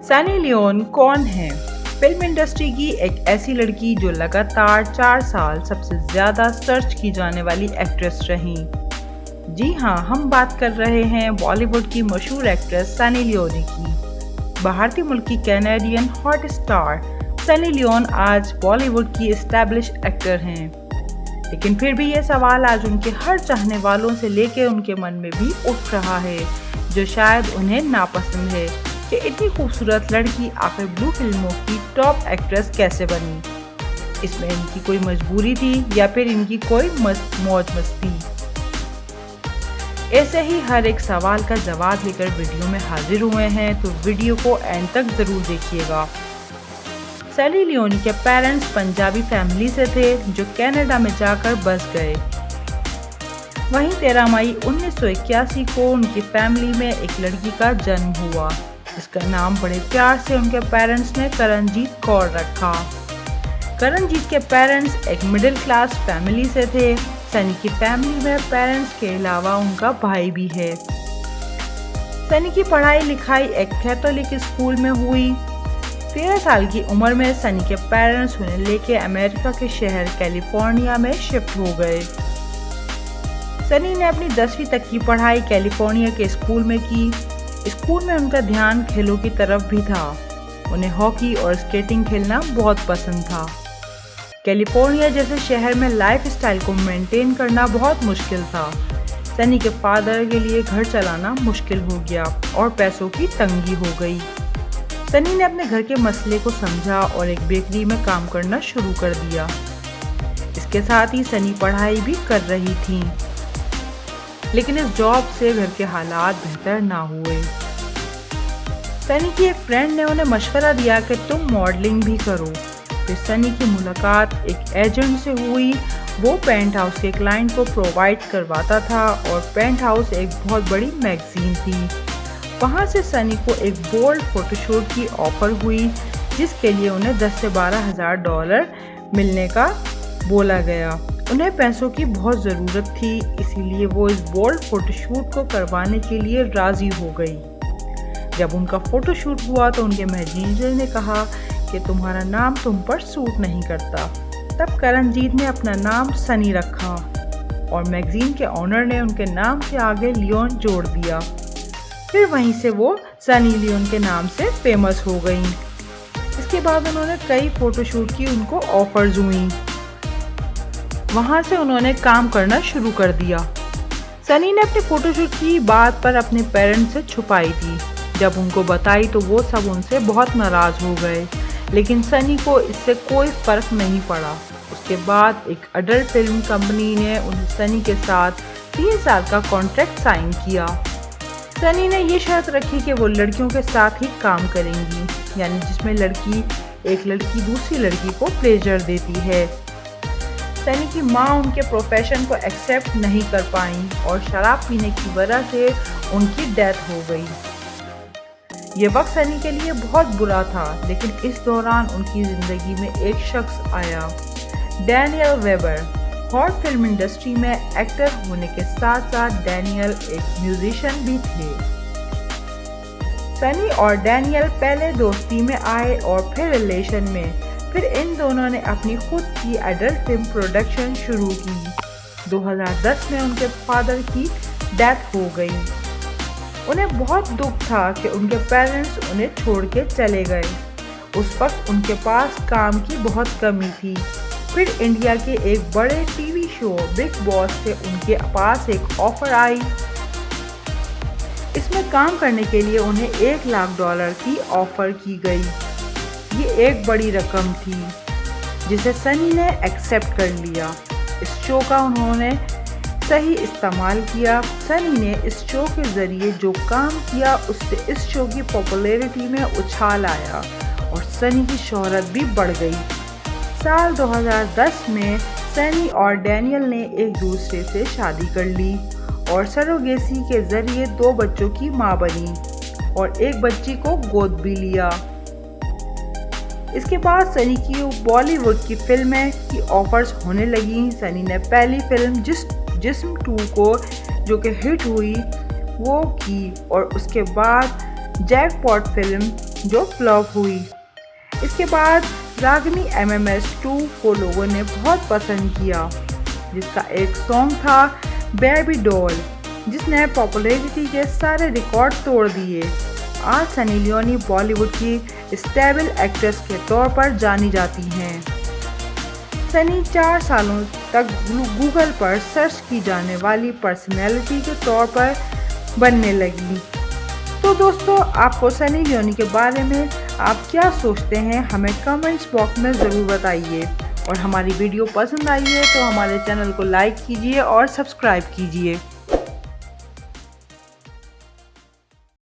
Sunny Leone कौन है? Film industry की एक ऐसी लड़की जो लगातार 4 साल सबसे ज़्यादा सर्च की जाने वाली एक्ट्रेस रहीं। जी हाँ, हम बात कर रहे हैं बॉलीवुड की मशहूर एक्ट्रेस सनी लियोनी की। भारतीय मुल्क की Canadian hot star Sunny Leone आज बॉलीवुड की एस्टैब्लिश एक्टर हैं। लेकिन फिर भी ये सवाल आज उनके हर चाहने वालों से लेकर उनके मन में भी उठ रहा है, जो शायद उन्हें नापसंद है कि इतनी खूबसूरत लड़की आखिर ब्लू फिल्मों की टॉप एक्ट्रेस कैसे बनी। इसमें इनकी कोई मजबूरी थी या फिर इनकी कोई मौज मस्ती। ऐसे ही हर एक सवाल का जवाब लेकर वीडियो में हाजिर हुए हैं, तो वीडियो को एंड तक जरूर देखिएगा। सनी लियोनी के पेरेंट्स पंजाबी फैमिली से थे जो कनाडा में जाकर बस गए। वहीं 13 मई 1981 को उनकी फैमिली में एक लड़की का जन्म हुआ, जिसका नाम बड़े प्यार से उनके पेरेंट्स ने करणजीत कौर रखा। करणजीत के पेरेंट्स एक मिडिल क्लास फैमिली से थे। सनी की फैमिली में पेरेंट्स के अलावा उनका भाई भी है। सनी की पढ़ाई लिखाई एक कैथोलिक स्कूल में हुई। 13 साल की उम्र में सनी के पेरेंट्स उन्हें लेके अमेरिका के शहर कैलिफोर्निया में शिफ्ट हो गए। सनी ने अपनी 10वीं तक की पढ़ाई कैलिफोर्निया के स्कूल में की। स्कूल में उनका ध्यान खेलों की तरफ भी था। उन्हें हॉकी और स्केटिंग खेलना बहुत पसंद था। कैलिफोर्निया जैसे शहर में लाइफस्टाइल को मेंटेन करना बहुत मुश्किल था। सनी के फादर के लिए घर चलाना मुश्किल हो गया और पैसों की तंगी हो गई। सनी ने अपने घर के मसले को समझा और एक बेकरी में काम करना शुरू कर दिया। इसके साथ ही सनी पढ़ाई भी कर रही थी, लेकिन इस जॉब से घर के हालात बेहतर ना हुए। सनी की एक फ्रेंड ने उन्हें मशवरा दिया कि तुम मॉडलिंग भी करो। फिर सनी की मुलाकात एक एजेंट से हुई। वो पेंट हाउस के क्लाइंट को प्रोवाइड करवाता था और पेंट हाउस एक बहुत बड़ी मैगजीन थी। वहाँ से सनी को एक बोल्ड फोटोशूट की ऑफर हुई, जिसके लिए उन्हें 10 से 12 हज़ार डॉलर मिलने का बोला गया। उन्हें पैसों की बहुत ज़रूरत थी, इसीलिए वो इस बोल्ड फोटोशूट को करवाने के लिए राज़ी हो गई। जब उनका फोटोशूट हुआ तो उनके मैनेजर ने कहा कि तुम्हारा नाम तुम पर सूट नहीं करता। तब करणजीत ने अपना नाम सनी रखा और मैगजीन के ऑनर ने उनके नाम के आगे लियोन जोड़ दिया। फिर वहीं से वो सनी लियोन के नाम से फेमस हो गई। इसके बाद उन्होंने कई फोटोशूट की उनको ऑफर्स हुई। वहाँ से उन्होंने काम करना शुरू कर दिया। सनी ने अपने फोटोशूट की बात पर अपने पेरेंट्स से छुपाई थी। जब उनको बताई तो वो सब उनसे बहुत नाराज़ हो गए, लेकिन सनी को इससे कोई फ़र्क नहीं पड़ा। उसके बाद एक अडल्ट फिल्म कंपनी ने सनी के साथ 3 साल का कॉन्ट्रैक्ट साइन किया। सनी ने ये शर्त रखी कि वो लड़कियों के साथ ही काम करेंगी, यानी जिसमें एक लड़की दूसरी लड़की को प्लेजर देती है। सनी की माँ उनके प्रोफेशन को एक्सेप्ट नहीं कर पाई और शराब पीने की वजह से उनकी डेथ हो गई। ये वक्त सनी के लिए बहुत बुरा था, लेकिन इस दौरान उनकी ज़िंदगी में एक शख्स आया, Daniel weber. Hot film industry में एक्टर होने के साथ साथ डैनियल एक म्यूजिशियन भी थे। सनी और डैनियल पहले दोस्ती में आए और फिर रिलेशन में। फिर इन दोनों ने अपनी खुद की एडल्ट फिल्म प्रोडक्शन शुरू की। 2010 में उनके फादर की डेथ हो गई। उन्हें बहुत दुख था कि उनके पेरेंट्स उन्हें छोड़ के चले गए। उस वक्त उनके पास काम की बहुत कमी थी। फिर इंडिया के एक बड़े टीवी शो बिग बॉस से उनके पास एक ऑफर आई। इसमें काम करने के लिए उन्हें $1 लाख की ऑफर की गई। ये एक बड़ी रकम थी, जिसे सनी ने एक्सेप्ट कर लिया। इस शो का उन्होंने सही इस्तेमाल किया। सनी ने इस शो के ज़रिए जो काम किया, उससे इस शो की पॉपुलैरिटी में उछाल आया और सनी की शोहरत भी बढ़ गई। साल 2010 में सनी और डैनियल ने एक दूसरे से शादी कर ली और सरोगेसी के ज़रिए 2 बच्चों की मां बनी और एक बच्ची को गोद भी लिया। इसके बाद सनी की बॉलीवुड की फिल्में की ऑफर्स होने लगी। सनी ने पहली फिल्म जिस्म 2 को, जो कि हिट हुई, वो की और उसके बाद जैकपॉट फिल्म जो फ्लॉप हुई। इसके बाद रागिनी MMS2 को लोगों ने बहुत पसंद किया, जिसका एक सॉन्ग था बेबी डॉल, जिसने पॉपुलैरिटी के सारे रिकॉर्ड तोड़ दिए। आज सनी लियोनी बॉलीवुड की स्टेबल एक्ट्रेस के तौर पर जानी जाती हैं। सनी 4 सालों तक गूगल पर सर्च की जाने वाली पर्सनैलिटी के तौर पर बनने लगी। तो दोस्तों, आपको सनी लियोनी के बारे में आप क्या सोचते हैं, हमें कमेंट्स बॉक्स में ज़रूर बताइए। और हमारी वीडियो पसंद आई है तो हमारे चैनल को लाइक कीजिए और सब्सक्राइब कीजिए।